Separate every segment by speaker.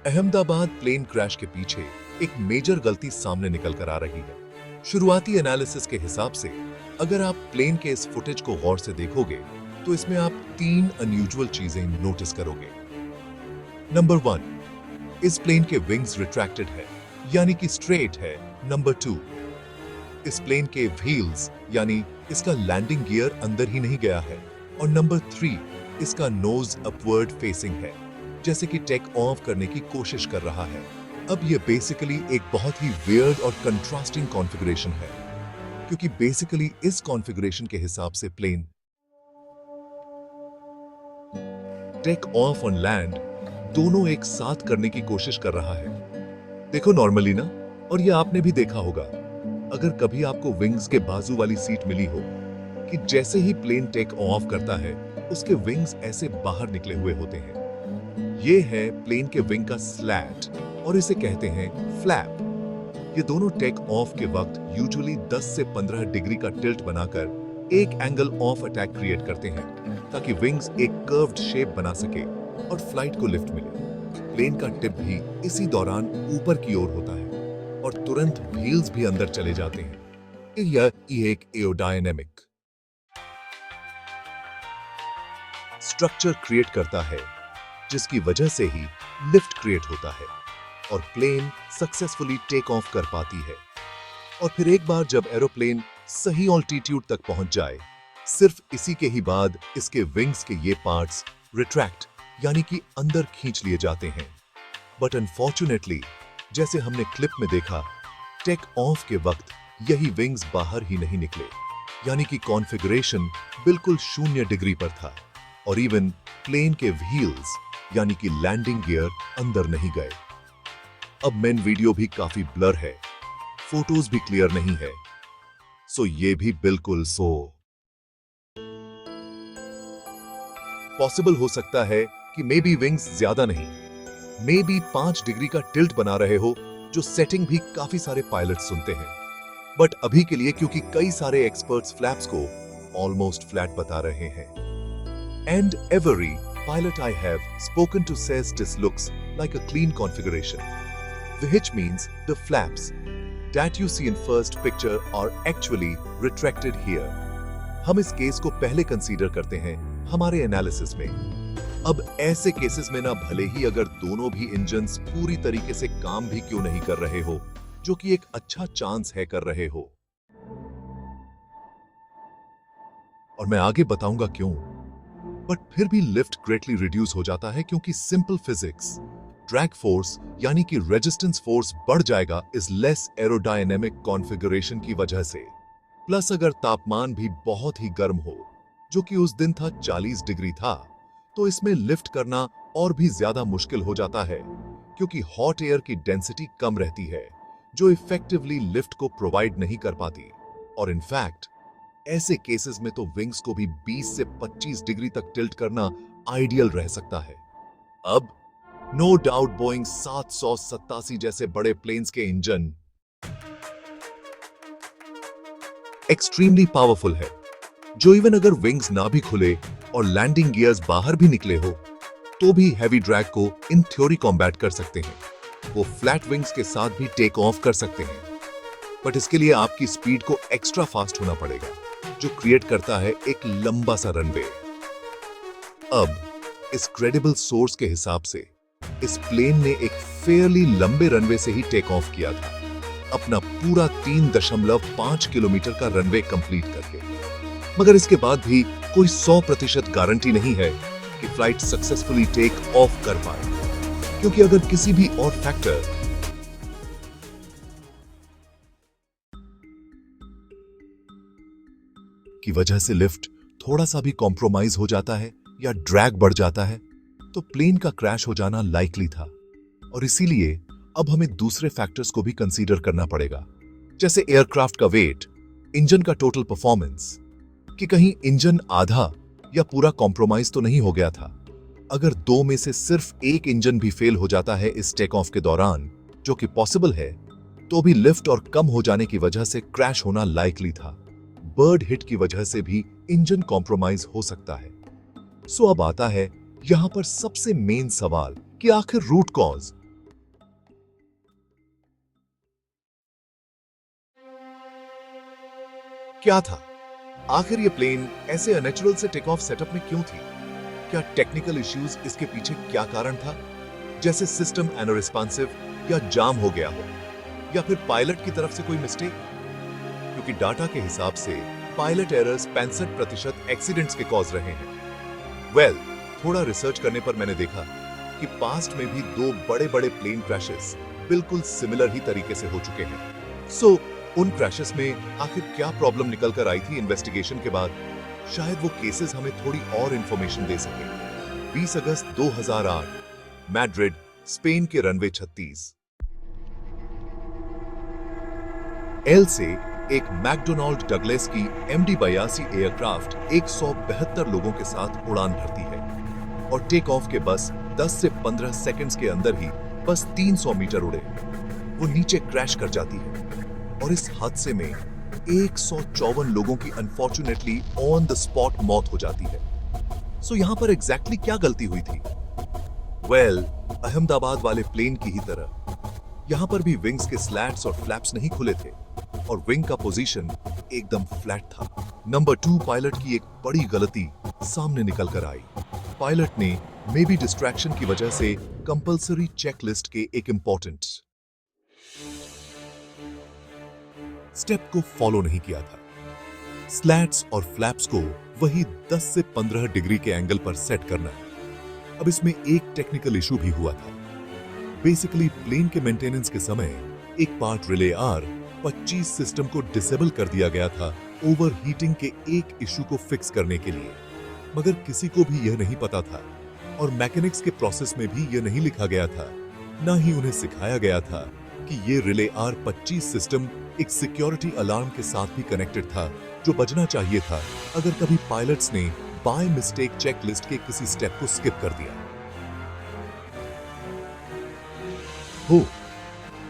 Speaker 1: Ahmedabad plane crash के पीछे एक मेजर गलती सामने निकल कर आ रही है। शुरुआती एनालिसिस के हिसाब से अगर आप प्लेन के इस फुटेज को गौर से देखोगे तो इसमें आप 3 अनयूजुअल चीजें नोटिस करोगे। नंबर 1, इस प्लेन के विंग्स रिट्रैक्टेड है यानी कि स्ट्रेट है। नंबर 2, इस प्लेन के व्हील्स यानी इसका लैंडिंग गियर अंदर ही नहीं गया है। और नंबर 3, इसका नोज अपवर्ड फेसिंग है, जैसे कि टेक ऑफ करने की कोशिश कर रहा है। अब ये बेसिकली एक बहुत ही वियर्ड और कंट्रास्टिंग कॉन्फ़िगरेशन है, क्योंकि बेसिकली इस कॉन्फ़िगरेशन के हिसाब से plane take off on land दोनों एक साथ करने की कोशिश कर रहा है। देखो नॉर्मली ना, और ये आपने भी देखा होगा, अगर कभी आपको विंग्स के बाजू वाली सीट मिली हो कि जैसे ही प्लेन टेक ऑफ करता है उसके विंग्स ऐसे बाहर निकले हुए होते हैं। ये है प्लेन के विंग का स्लैट और इसे कहते हैं फ्लैप। ये दोनों टेक ऑफ के वक्त यूजुअली 10 से 15 डिग्री का टिल्ट बनाकर एक एंगल ऑफ अटैक क्रिएट करते हैं ताकि विंग्स एक कर्व्ड शेप बना सके और फ्लाइट को लिफ्ट मिले। प्लेन का टिप भी इसी दौरान ऊपर की ओर होता है और तुरंत व्हील्स भी अंदर चले जाते हैं। यह एक एरोडायनेमिक स्ट्रक्चर क्रिएट करता है जिसकी वजह से ही लिफ्ट क्रिएट होता है और प्लेन सक्सेसफुली टेक ऑफ कर पाती है। और फिर एक बार जब एरोप्लेन सही ऑल्टीट्यूड तक पहुंच जाए, सिर्फ इसी के ही बाद इसके विंग्स के ये पार्ट्स रिट्रैक्ट यानी कि अंदर खींच लिए जाते हैं। बट अनफॉर्चुनेटली, जैसे हमने क्लिप में देखा, टेक ऑफ के वक्त यही विंग्स बाहर ही नहीं निकले, यानी कि कॉन्फ़िगरेशन बिल्कुल 0 डिग्री पर था और इवन प्लेन के व्हील्स यानी कि लैंडिंग गियर अंदर नहीं गए। अब मेन वीडियो भी काफी ब्लर है, फोटोज भी क्लियर नहीं है, सो ये भी बिल्कुल पॉसिबल हो सकता है कि मे बी विंग्स ज्यादा नहीं, मे बी 5 डिग्री का टिल्ट बना रहे हो, जो सेटिंग भी काफी सारे पायलट सुनते हैं। बट अभी के लिए, क्योंकि कई सारे एक्सपर्ट्स फ्लैप्स को ऑलमोस्ट फ्लैट बता रहे हैं, and every pilot I have spoken to says this looks like a clean configuration, which means the flaps that you see in first picture are actually retracted here. हम इस case को पहले consider करते हैं हमारे एनालिसिस में। अब ऐसे केसेस में ना, भले ही अगर दोनों भी इंजन्स पूरी तरीके से काम भी क्यों नहीं कर रहे हो, जो कि एक अच्छा चांस है कर रहे हो, और मैं आगे बताऊंगा क्यों, बट फिर भी लिफ्ट ग्रेटली रिड्यूस हो जाता है, क्योंकि सिंपल फिजिक्स, ड्रैग फोर्स यानी कि रेजिस्टेंस फोर्स बढ़ जाएगा इस लेस एरोडायनेमिक कॉन्फ़िगरेशन की वजह से। प्लस अगर तापमान भी बहुत ही गर्म हो, जो कि उस दिन था 40 डिग्री था, तो इसमें लिफ्ट करना और भी ज्यादा मुश्किल हो जाता है, क्योंकि हॉट एयर की डेंसिटी कम रहती है जो इफेक्टिवली लिफ्ट को प्रोवाइड नहीं कर पाती। और इनफैक्ट ऐसे केसेस में तो विंग्स को भी 20 से 25 डिग्री तक टिल्ट करना आइडियल रह सकता है। अब नो डाउट बोइंग 787 जैसे बड़े प्लेन्स के इंजन एक्सट्रीमली पावरफुल है, जो इवन अगर विंग्स ना भी खुले और लैंडिंग गियर्स बाहर भी निकले हो, तो भी हैवी ड्रैग को इन थ्योरी कॉम्बैट कर सकते हैं। वो फ्लैट विंग्स के साथ भी टेक ऑफ कर सकते हैं, बट इसके लिए आपकी स्पीड को एक्स्ट्रा फास्ट होना पड़ेगा, जो क्रिएट करता है एक लंबा सा रनवे। अब इस क्रेडिबल सोर्स के हिसाब से इस प्लेन ने एक फेयरली लंबे रनवे से ही टेक ऑफ किया था, अपना पूरा 3.5 किलोमीटर का रनवे कंप्लीट करके। मगर इसके बाद भी कोई 100% गारंटी नहीं है कि फ्लाइट सक्सेसफुली टेक ऑफ कर पाए, क्योंकि अगर किसी भी और फैक्टर की वजह से लिफ्ट थोड़ा सा भी कॉम्प्रोमाइज हो जाता है या ड्रैग बढ़ जाता है, तो प्लेन का क्रैश हो जाना लाइकली था। और इसीलिए अब हमें दूसरे फैक्टर्स को भी कंसीडर करना पड़ेगा, जैसे एयरक्राफ्ट का वेट, इंजन का टोटल परफॉर्मेंस, कि कहीं इंजन आधा या पूरा कॉम्प्रोमाइज तो नहीं हो गया था। अगर 2 में से सिर्फ एक इंजन भी फेल हो जाता है इस टेक ऑफ के दौरान, जो कि पॉसिबल है, तो भी लिफ्ट और कम हो जाने की वजह से क्रैश होना लाइकली था। बर्ड हिट की वजह से भी इंजन कॉम्प्रोमाइज हो सकता है। सो अब आता है यहां पर सबसे मेन सवाल कि आखिर रूट कॉज क्या था? आखिर ये प्लेन ऐसे अननेचुरल से टेक ऑफ सेटअप में क्यों थी? क्या टेक्निकल इश्यूज इसके पीछे क्या कारण था? जैसे सिस्टम अनरिस्पॉन्सिव या जाम हो गया हो, या फिर पायलट की तरफ से कोई मिस्टेक? क्योंकि डाटा के हिसाब से पायलट एरर्स 65% एक्सीडेंट्स के कॉज रहे हैं। थोड़ा रिसर्च करने पर मैंने देखा कि पास्ट में भी 2 बड़े-बड़े प्लेन क्रैशेस बिल्कुल सिमिलर ही तरीके से हो चुके हैं। उन क्रैशेस में आखिर क्या प्रॉब्लम निकल कर आई थी इन्वेस्टिगेशन के बाद? शायद वो केसेस हमें थोड़ी और इंफॉर्मेशन दे सके। 20 अगस्त 2008, मैड्रिड, स्पेन के रनवे 36 एल से एक मैकडोनाल्ड डगलस की MD-82 एयरक्राफ्ट 172 लोगों के साथ उड़ान भरती है और टेक ऑफ के बस 10 से 15 सेकंड्स के अंदर ही बस 300 मीटर उड़े वो नीचे क्रैश कर जाती है और इस हादसे में 154 लोगों की अनफॉर्चुनेटली ऑन द स्पॉट मौत हो जाती है। यहां पर एग्जैक्टली क्या गलती हुई थी? अहमदाबाद वाले प्लेन की ही तरह यहां पर भी विंग्स के स्लैट्स और फ्लैप्स नहीं खुले थे और विंग का पोजीशन एकदम फ्लैट था। नंबर 2, पायलट की एक बड़ी गलती सामने निकल कर आई। पायलट ने मे बी डिस्ट्रैक्शन की वजह से कंपल्सरी चेकलिस्ट के एक इंपॉर्टेंट स्टेप को फॉलो नहीं किया था। स्लैट्स और फ्लैप्स को वही 10 से 15 डिग्री के एंगल पर सेट करना। अब इसमें एक टेक्निकल इशू भी हुआ था। बेसिकली प्लेन के मेंटेनेंस के समय एक पार्ट रिले आर 25 सिस्टम को डिसेबल कर दिया गया था ओवरहीटिंग के एक इशू को फिक्स करने के लिए, मगर किसी को भी यह नहीं पता था और मैकेनिक्स के प्रोसेस में भी यह नहीं लिखा गया था, ना ही उन्हें सिखाया गया था कि ये रिले आर 25 सिस्टम एक सिक्योरिटी अलार्म के साथ भी कनेक्टेड था जो बजना चाहिए था अगर कभी पायलट्स ने बाय मिस्टेक चेकलिस्ट के किसी स्टेप को स्किप कर दिया हो।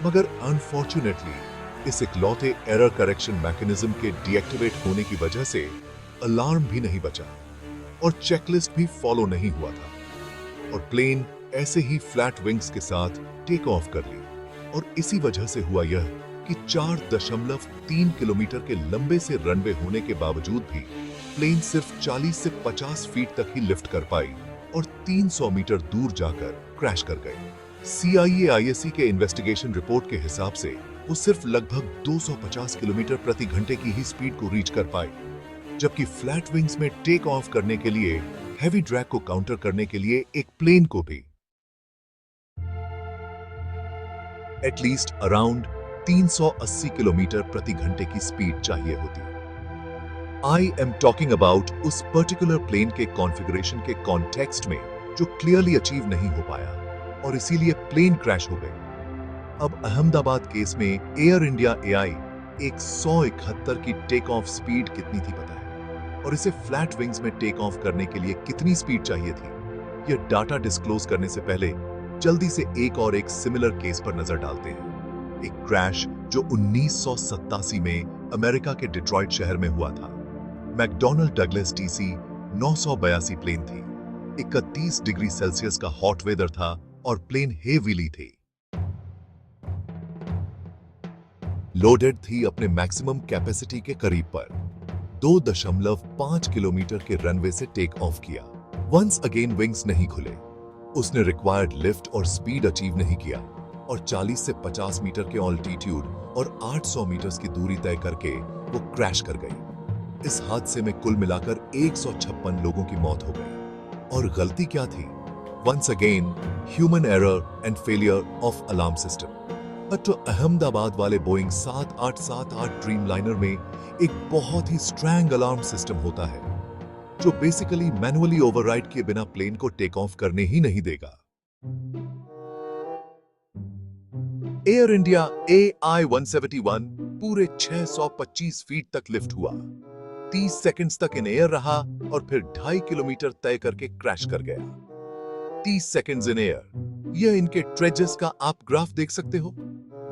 Speaker 1: मगर अनफॉर्चुनेटली इस इकलौते एरर करेक्शन मैकेनिज्म के डीएक्टिवेट होने की वजह से अलार्म भी नहीं बचा और चेकलिस्ट भी फॉलो नहीं हुआ था और प्लेन ऐसे ही फ्लैट विंग्स के साथ टेक ऑफ कर ली और इसी वजह से हुआ यह कि 4.3 किलोमीटर के लंबे से रनवे होने के बावजूद भी प्लेन सिर्फ 40 से 50 फीट तक ही लिफ्ट कर पाई और 300 मीटर दूर जाकर क्रैश कर गई। CIA-ISC के इन्वेस्टिगेशन रिपोर्ट के हिसाब से वो सिर्फ लगभग 250 किलोमीटर प्रति घंटे की ही स्पीड को रीच कर पाई, जबकि फ्लैट विंग्स में टेक ऑफ करने के लिए हैवी ड्रैग को काउंटर करने के लिए एक प्लेन को भी एटलीस्ट अराउंड 380 किलोमीटर प्रति घंटे की स्पीड चाहिए होती। आई एम टॉकिंग अबाउट उस पर्टिकुलर प्लेन के कॉन्फ़िगरेशन के कॉन्टेक्स्ट में जो क्लियरली अचीव नहीं हो पाया और इसीलिए प्लेन क्रैश हो गई। अब अहमदाबाद केस में एयर इंडिया AI 171 की टेक ऑफ स्पीड कितनी थी पता है और इसे फ्लैट विंग्स में टेक ऑफ करने के लिए कितनी स्पीड चाहिए थी? यह डाटा डिस्क्लोज करने से पहले जल्दी से एक सिमिलर केस पर नजर डालते हैं। एक क्रैश जो 1987 में अमेरिका के डिट्रॉइट शहर में हुआ था। मैकडोनाल्ड डगलस DC 982 प्लेन थी। 31 डिग्री सेल्सियस का हॉट वेदर था और प्लेन हेवीली थी, लोडेड थी अपने मैक्सिमम कैपेसिटी के करीब पर। 2.5 किलोमीटर के रनवे से टेक ऑफ किया। वंस अगेन विंग्स नहीं खुले, उसने रिक्वायर्ड लिफ्ट और स्पीड अचीव नहीं किया और 40 से 50 मीटर के ऑल्टीट्यूड और 800 मीटर्स की दूरी तय करके वो क्रैश कर गई। इस हादसे में कुल मिलाकर 156 लोगों की मौत हो गई। और गलती क्या थी? Once again human error and failure of alarm system. तो अहमदाबाद वाले बोइंग 7878 ड्रीमलाइनर में एक बहुत ही स्ट्रॉन्ग अलार्म सिस्टम होता है जो बेसिकली मैनुअली ओवरराइड किए बिना प्लेन को टेक ऑफ करने ही नहीं देगा। एयर इंडिया AI-171 पूरे 625 फीट तक लिफ्ट हुआ, 30 सेकंड्स तक इन एयर रहा और फिर 2.5 किलोमीटर तय करके क्रैश कर गया। 30 सेकंड्स इन एयर, यह इनके ट्रेजेस का आप ग्राफ देख सकते हो।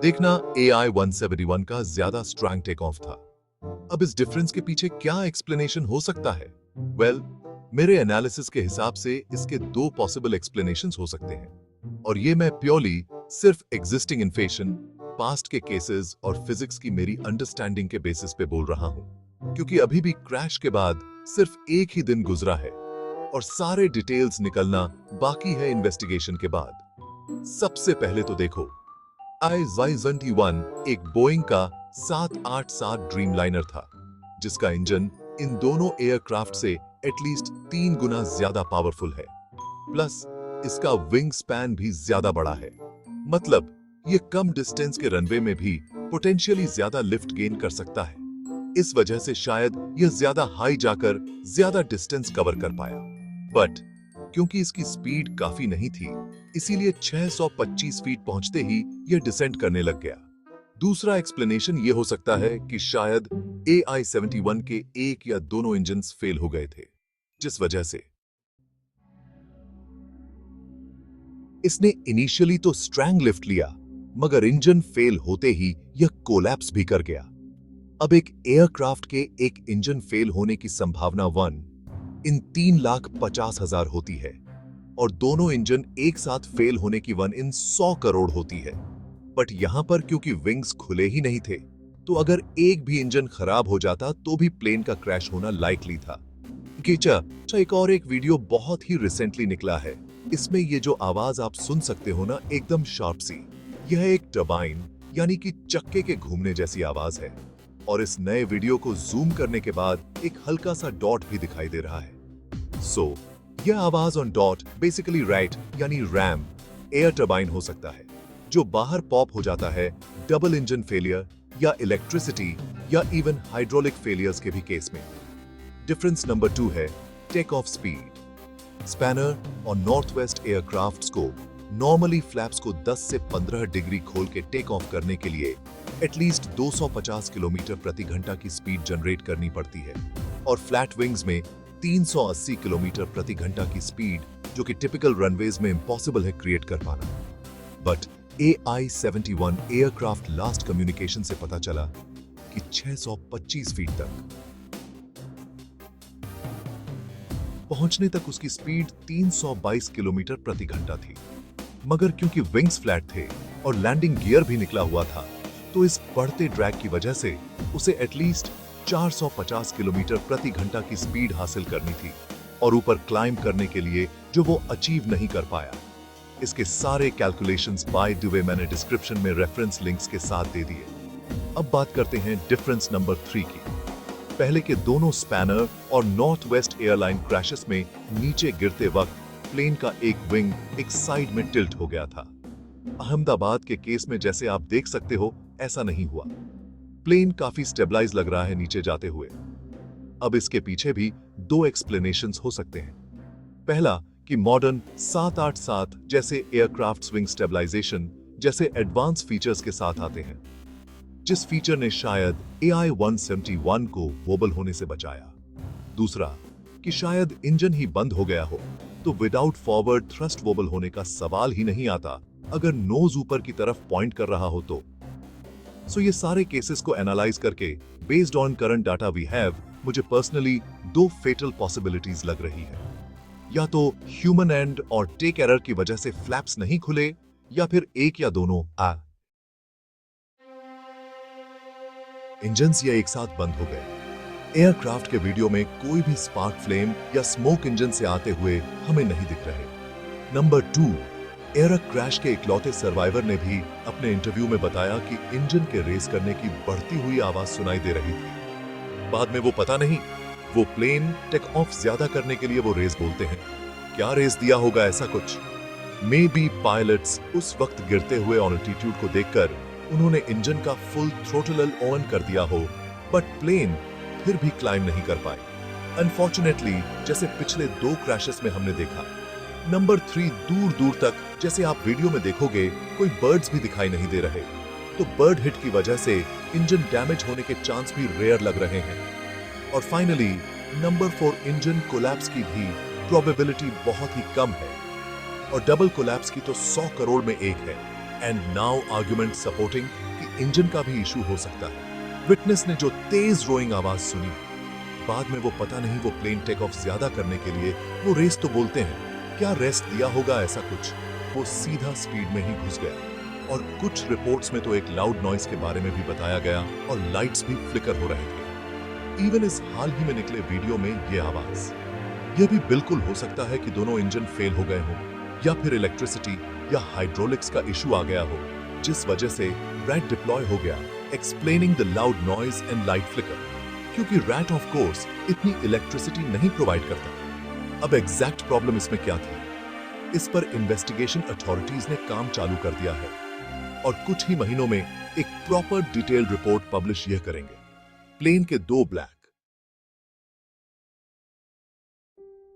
Speaker 1: देखना AI-171 का ज्यादा स्ट्रॉन्ग टेक ऑफ था। अब इस डिफरेंस के पीछे क्या एक्सप्लेनेशन हो सकता है? मेरे एनालिसिस के हिसाब से इसके 2 पॉसिबल एक्सप्लेनेशंस हो सकते हैं और ये मैं प्योरली सिर्फ एग्जिस्टिंग इन्फेशन, पास्ट के केसेस और फिजिक्स की मेरी अंडरस्टैंडिंग के बेसिस पे बोल रहा हूं। क्योंकि अभी भी क्रैश के बाद सिर्फ एक ही दिन गुजरा है और सारे डिटेल्स निकलना बाकी है इन्वेस्टिगेशन के बाद। सबसे पहले तो देखो, Y-21 एक बोइंग का 787 ड्रीमलाइनर था, जिसका इंजन इन दोनों एयरक्राफ्ट से एटलीस्ट 3 गुना ज्यादा पावरफुल है। प्लस इसका विंग स्पैन भी ज्यादा बड़ा है, मतलब ये कम डिस्टेंस के रनवे में भी पोटेंशियली ज्यादा लिफ्ट गेन कर सकता है। इस वजह से शायद यह ज्यादा हाई जाकर ज्यादा डिस्टेंस कवर कर पाया। बट क्योंकि इसकी स्पीड काफी नहीं थी, इसीलिए 625 फीट पहुंचते ही यह डिसेंट करने लग गया। दूसरा एक्सप्लेनेशन यह हो सकता है कि शायद AI-71 के एक या दोनों इंजन्स फेल हो गए थे, जिस वजह से इसने इनिशियली तो स्ट्रैंग लिफ्ट लिया, मगर इंजन फेल होते ही यह कोलैप्स भी कर गया। अब एक एयरक्राफ्ट के एक इंजन फेल होने की संभावना 1 इन 3,50,000 होती है और दोनों इंजन एक साथ फेल होने की 1 इन 100 करोड़ होती है। बट यहां पर क्योंकि विंग्स खुले ही नहीं थे, तो अगर एक भी इंजन खराब हो जाता तो भी प्लेन का क्रैश होना लाइकली था। एक और एक वीडियो बहुत ही रिसेंटली निकला है, इसमें ये जो आवाज आप सुन सकते हो ना, एकदम शार्प सी, यह एक टर्बाइन यानी कि चक्के के घूमने जैसी आवाज है। और इस नए वीडियो को जूम करने के बाद एक हल्का सा डॉट भी दिखाई दे रहा है। सो यह आवाज ऑन डॉट बेसिकली राइट यानी रैम एयर टर्बाइन हो सकता है, जो बाहर पॉप हो जाता है डबल इंजन फेलियर या इलेक्ट्रिसिटी या इवन हाइड्रोलिक फेलियर्स के भी केस में। डिफरेंस नंबर 2 है टेक ऑफ स्पीड। स्पैनर और नॉर्थ वेस्ट एयरक्राफ्ट्स को नॉर्मली फ्लैप्स को 10 से 15 डिग्री खोल के टेक ऑफ करने के लिए एटलीस्ट 250 किलोमीटर प्रति घंटा की स्पीड जनरेट करनी पड़ती है और फ्लैट विंग्स में 380 किलोमीटर प्रति घंटा की स्पीड, जो कि टिपिकल रनवेज में इम्पॉसिबल है क्रिएट कर पाना। But AI-71 aircraft last communication से पता चला कि 625 फीट तक पहुंचने तक उसकी स्पीड 322 किलोमीटर प्रति घंटा थी। मगर क्योंकि विंग्स फ्लैट थे और लैंडिंग गियर भी निकला हुआ था, तो इस बढ़ते ड्रैग की वजह से उसे एटलीस्ट 450 किलोमीटर प्रति घंटा की स्पीड हासिल करनी थी और ऊपर क्लाइंब करने के लिए जो वो अचीव नहीं कर पाया। इसके सारे कैलकुलेशंस बाय द वे मैंने डिस्क्रिप्शन में रेफरेंस लिंक्स के साथ दे दिए। अब बात करते हैं डिफरेंस नंबर 3 की। पहले के दोनों स्पैनर और नॉर्थ वेस्ट एयरलाइन क्रैशेस में नीचे गिरते वक्त प्लेन का एक विंग एक साइड में टिल्ट हो गया था। अहमदाबाद के केस में जैसे आप देख सकते हो, ऐसा नहीं हुआ। प्लेन काफी स्टेबलाइज लग रहा है नीचे जाते हुए। अब इसके पीछे भी 2 एक्सप्लेनेशंस हो सकते हैं। पहला कि मॉडर्न 787 जैसे एयरक्राफ्ट विंग स्टेबलाइजेशन जैसे एडवांस फीचर्स के साथ आते हैं, जिस फीचर ने शायद AI-171 को वोबल होने से बचाया। दूसरा कि शायद इंजन ही बंद हो गया हो, तो विदाउट फॉरवर्ड थ्रस्ट वोबल होने का सवाल ही नहीं आता अगर नोज ऊपर की तरफ पॉइंट कर रहा हो तो। सो ये सारे केसेस को एनालाइज करके based on current data we have, मुझे पर्सनली 2 फेटल पॉसिबिलिटीज लग रही है। या तो ह्यूमन एंड और टेक एरर की वजह से फ्लैप्स नहीं खुले, या फिर एक या दोनों इंजन्स या एक साथ बंद हो गए। एयरक्राफ्ट के वीडियो में कोई भी स्पार्क फ्लेम या स्मोक इंजन से आते हुए हमें नहीं दिख रहे। नंबर 2, एयर क्रैश के इकलौते सर्वाइवर ने भी अपने इंटरव्यू में बताया कि इंजन के रेस करने की बढ़ती हुई आवाज सुनाई दे रही थी। बाद में वो पता नहीं, वो प्लेन टेक ऑफ ज्यादा करने के लिए वो रेस बोलते हैं। क्या रेस दिया होगा ऐसा कुछ? मे बी पायलट्स उस वक्त गिरते हुए ऑल्टीट्यूड को देखकर उन्होंने इंजन का फुल थ्रोटल ऑन कर दिया हो, बट प्लेन फिर भी क्लाइंब नहीं कर पाए, अनफॉर्चुनेटली, जैसे पिछले 2 क्रैशेस में हमने देखा। नंबर 3, दूर दूर तक जैसे आप वीडियो में देखोगे कोई बर्ड्स भी दिखाई नहीं दे रहे, तो बर्ड हिट की वजह से इंजन डैमेज होने के चांस भी रेयर लग रहे हैं। और फाइनली नंबर 4, इंजन कोलैप्स की भी प्रोबेबिलिटी बहुत ही कम है और डबल कोलैप्स की तो 100 करोड़ में एक है। एंड नाउ आर्गुमेंट सपोर्टिंग कि इंजन का भी इशू हो सकता है। विटनेस ने जो तेज रोइंग आवाज सुनी, बाद में वो पता नहीं, वो प्लेन टेक ऑफ ज्यादा करने के लिए वो रेस तो बोलते हैं, क्या रेस्ट दिया होगा ऐसा कुछ? वो सीधा स्पीड में ही घुस गया। और कुछ रिपोर्ट्स में तो एक लाउड नॉइस के बारे में भी बताया गया और लाइट्स भी फ्लिकर हो रहे थे। इवन इस हाल ही में निकले वीडियो में ये आवाज। यह भी बिल्कुल हो सकता है कि दोनों इंजन फेल हो गए हों या फिर इलेक्ट्रिसिटी या हाइड्रोलिक्स का इशू आ गया हो, जिस वजह से रैट डिप्लॉय हो गया, explaining the loud noise and light flicker. क्योंकि रैट ऑफ कोर्स इतनी इलेक्ट्रिसिटी नहीं प्रोवाइड करता। अब एग्जैक्ट प्रॉब्लम इसमें क्या थी, इस पर इन्वेस्टिगेशन अथॉरिटीज ने काम चालू कर दिया है और कुछ ही महीनों में एक प्रॉपर डिटेल्ड रिपोर्ट पब्लिश यह करेंगे। प्लेन के 2 ब्लैक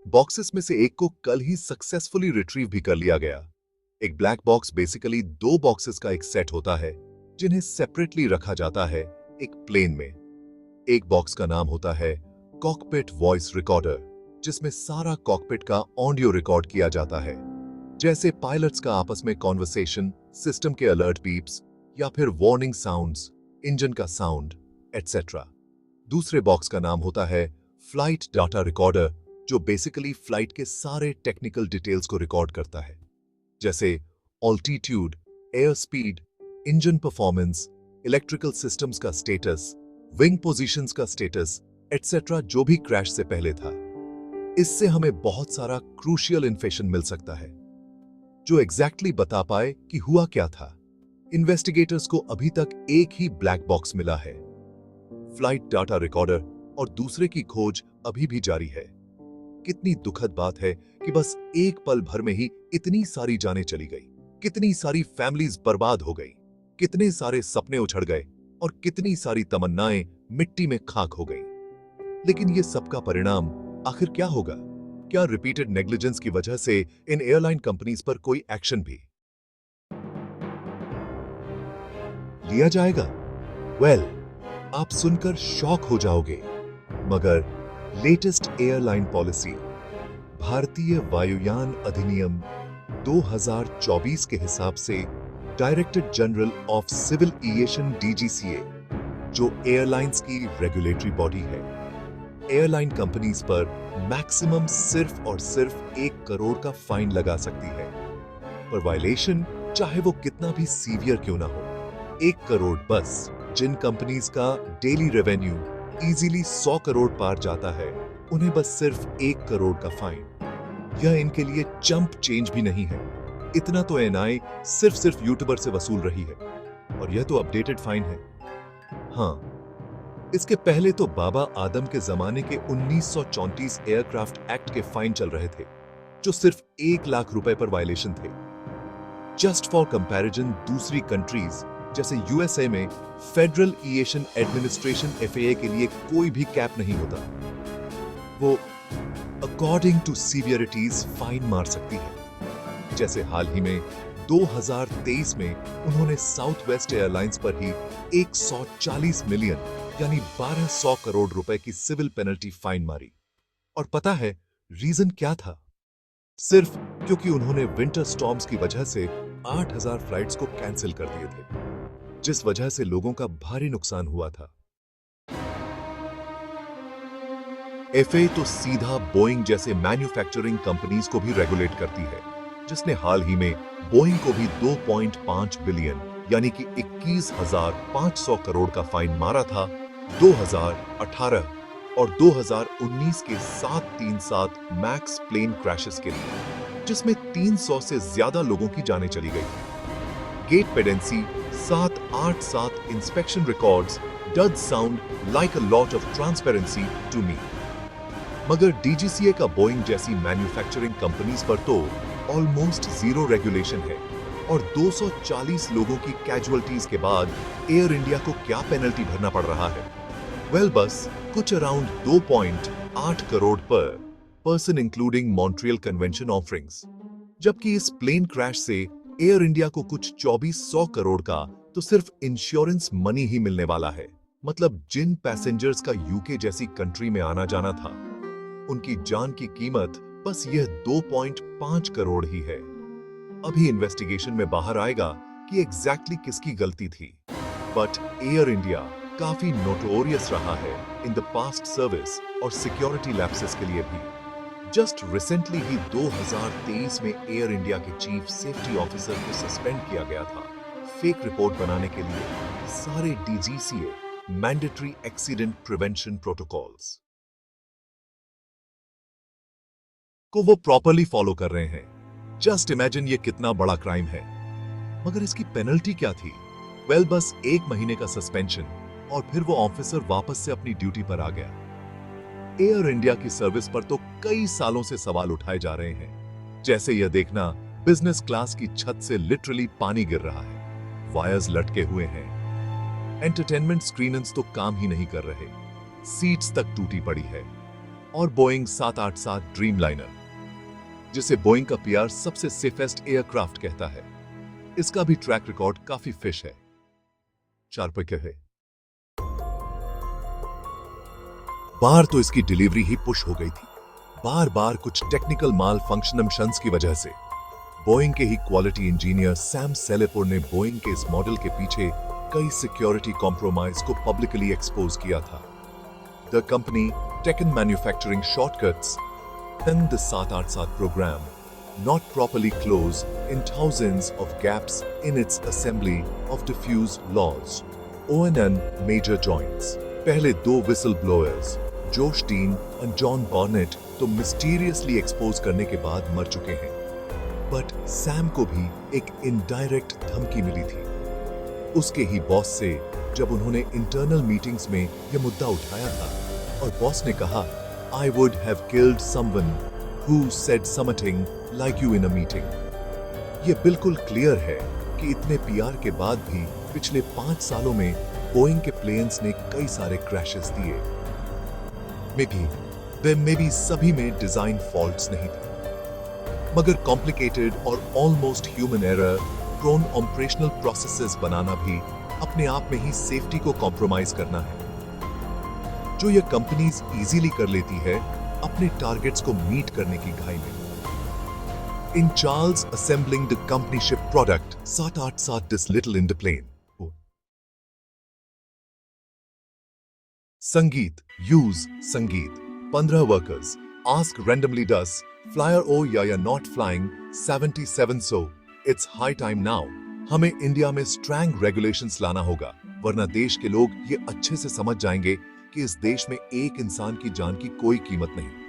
Speaker 1: बॉक्सेस में से एक को कल ही सक्सेसफुली रिट्रीव भी कर लिया गया। एक ब्लैक बॉक्स बेसिकली 2 बॉक्सेस का एक सेट होता है जिन्हें सेपरेटली रखा जाता है एक प्लेन में। एक बॉक्स का नाम होता है कॉकपिट वॉइस रिकॉर्डर, जिसमें सारा कॉकपिट का ऑडियो रिकॉर्ड किया जाता है, जैसे पायलट्स का आपस में कॉन्वर्सेशन, सिस्टम के अलर्ट बीप्स या फिर वार्निंग साउंड्स, इंजन का साउंड एटसेट्रा। दूसरे बॉक्स का नाम होता है फ्लाइट डाटा रिकॉर्डर, जो बेसिकली फ्लाइट के सारे टेक्निकल डिटेल्स को रिकॉर्ड करता है, जैसे altitude, air speed, engine performance, electrical systems का स्टेटस, विंग पोजीशंस का स्टेटस एटसेट्रा, जो भी क्रैश से पहले था। इससे हमें बहुत सारा क्रूशियल इन्फॉर्मेशन मिल सकता है जो एग्जैक्टली बता पाए कि हुआ क्या था। इन्वेस्टिगेटर्स को अभी तक एक ही ब्लैक बॉक्स मिला है, फ्लाइट डाटा रिकॉर्डर, और दूसरे की खोज अभी भी जारी है। कितनी दुखद बात है कि बस एक पल भर में ही इतनी सारी जानें चली गई, कितनी सारी फैमिलीज बर्बाद हो गई, कितने सारे सपने उछड़ गए और कितनी सारी तमन्नाएं मिट्टी में खाक हो गई। लेकिन ये सबका परिणाम आखिर क्या होगा? क्या रिपीटेड नेग्लिजेंस की वजह से इन एयरलाइन कंपनीज पर कोई एक्शन भी लिया जाएगा? आप सुनकर शॉक हो जाओगे, मगर लेटेस्ट एयरलाइन पॉलिसी भारतीय वायुयान अधिनियम 2024 के हिसाब से director general of civil aviation DGCA, जो एयरलाइंस की रेगुलेटरी बॉडी है, एयरलाइन कंपनीज पर मैक्सिमम सिर्फ और सिर्फ 1 करोड़ का फाइन लगा सकती है पर वायलेशन चाहे वो कितना भी सीवियर क्यों ना हो। 1 करोड़ बस। जिन कंपनीज का डेली रेवेन्यू इजीली 100 करोड़ पार जाता है, उन्हें बस सिर्फ 1 करोड़ का फाइन। यह इनके लिए चंप चेंज भी नहीं है। इतना तो एनआई सिर्फ यूट्यूबर से वसूल रही है, और यह तो अपडेटेड फाइन है। हाँ, इसके पहले तो बाबा आदम के जमाने के 1934 एयरक्राफ्ट एक्ट के फाइन चल रहे थे, जो सिर्फ 1 लाख रुपए पर वायलेशन थे। जस्ट फॉर कंपैरिजन, दूसरी कंट्रीज जैसे यूएसए में फेडरल एविएशन एडमिनिस्ट्रेशन FAA के लिए कोई भी कैप नहीं होता। वो अकॉर्डिंग टू सीवियरिटीज फाइन मार सकती है। जैसे हाल ही में 2023 में उन्होंने साउथ वेस्ट एयरलाइंस पर ही 140 मिलियन यानी 1200 करोड़ रुपए की सिविल पेनल्टी फाइन मारी। और पता है रीजन क्या था? सिर्फ क्योंकि उन्होंने विंटर स्टॉर्म्स की वजह से 8000 फ्लाइट्स को कैंसिल कर दिए थे, जिस वजह से लोगों का भारी नुकसान हुआ था। FAA तो सीधा बोइंग जैसे मैन्युफैक्चरिंग कंपनीज को भी रेगुलेट करती है, जिसने हाल ही में बोइंग को भी 2.5 बिलियन यानी कि 21,500 करोड़ का फाइन मारा था 2018 और 2019 के 737 मैक्स प्लेन क्रैशेस के लिए, जिसमें 300 से ज्यादा लोगों की जानें चली गई। गेट पेडेंसी 787 inspection records does sound like a lot of transparency to me. मगर DGCA का बोइंग जैसी मैन्युफैक्चरिंग कंपनीज पर तो ऑलमोस्ट जीरो रेगुलेशन है, और 240 लोगों की कैजुअलिटीज के बाद एयर इंडिया को क्या पेनल्टी भरना पड़ रहा है? बस कुछ अराउंड 2.8 करोड़ पर person including Montreal convention offerings. जबकि इस प्लेन क्रैश से एयर इंडिया को कुछ 2400 करोड़ का तो सिर्फ इंश्योरेंस मनी ही मिलने वाला है। मतलब जिन पैसेंजर्स का यूके जैसी कंट्री में आना जाना था, उनकी जान की कीमत बस यह 2.5 करोड़ ही है। अभी इन्वेस्टिगेशन में बाहर आएगा कि एग्जैक्टली किसकी गलती थी, बट एयर इंडिया काफी नोटोरियस रहा है इन द पास्ट सर्विस और सिक्योरिटी लैप्सेस के लिए भी। जस्ट रिसेंटली ही 2023 में एयर इंडिया के चीफ सेफ्टी ऑफिसर को सस्पेंड किया गया था फेक रिपोर्ट बनाने के लिए। सारे DGCA mandatory accident prevention protocols को वो प्रॉपरली फॉलो कर रहे हैं। जस्ट इमेजिन ये कितना बड़ा क्राइम है। मगर इसकी पेनल्टी क्या थी? वेल, बस 1 महीने का सस्पेंशन और फिर वो ऑफिसर वापस से अपनी ड्यूटी पर आ गया। एयर इंडिया की सर्विस पर तो कई सालों से सवाल उठाए जा रहे हैं, जैसे यह देखना बिजनेस क्लास की छत से लिटरली पानी गिर रहा है, वायर्स लटके हुए हैं, एंटरटेनमेंट स्क्रीन्स तो काम ही नहीं कर रहे, सीट्स तक टूटी पड़ी है, और बोइंग 787 ड्रीमलाइनर, जिसे बोइंग का पीआर सबसे सेफेस्ट एयरक्राफ्ट कहता है, इसका भी ट्रैक रिकॉर्ड काफी फिश है। 4 पैके है। बार तो इसकी डिलीवरी ही पुश हो गई थी, बार बार कुछ टेक्निकल माल फंक्शनम्स की वजह से। बोइंग के ही क्वालिटी इंजीनियर सैम सेलेपुर ने बोइंग के इस मॉडल के पीछे कई सिक्योरिटी कॉम्प्रोमाइज को पब्लिकली एक्सपोज किया था। The company taken manufacturing shortcuts in the 787 programme not properly close in thousands of gaps in its assembly of diffuse laws, ONN major joints. पहले 2 whistle blowers, जोश dean और John बॉर्नेट, तो mysteriously expose करने के बाद मर चुके हैं। बट सैम को भी एक इनडायरेक्ट धमकी मिली थी, उसके ही बॉस से, जब उन्होंने इंटरनल मीटिंग्स में यह मुद्दा उठाया था और बॉस ने कहा, I would have killed someone who said something like you in a meeting. ये बिल्कुल क्लियर है कि इतने पीआर के बाद भी पिछले 5 सालों में बोइंग के प्लेन्स ने कई सारे क्रैशेस दिए। मे बी सभी में डिजाइन फॉल्ट्स नहीं थे, मगर कॉम्प्लिकेटेड और almost human error prone operational processes बनाना भी अपने आप में ही सेफ्टी को कॉम्प्रोमाइज करना है, जो ये कंपनीज इजीली कर लेती है अपने टारगेट्स को मीट करने की घाई में। In Charles assembling the company ship product, 787 this little in the plane. Sangeet, use Sangeet. 15 workers ask randomly does flyer oh yeah not flying 77 so it's high time now. हमें India में Strang regulations लाना होगा, वरना देश के लोग ये अच्छे से समझ जाएंगे कि इस देश में एक इंसान की जान की कोई कीमत नहीं।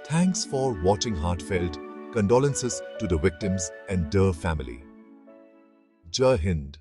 Speaker 1: Thanks for watching heartfelt condolences to the victims and their family. Jai Hind.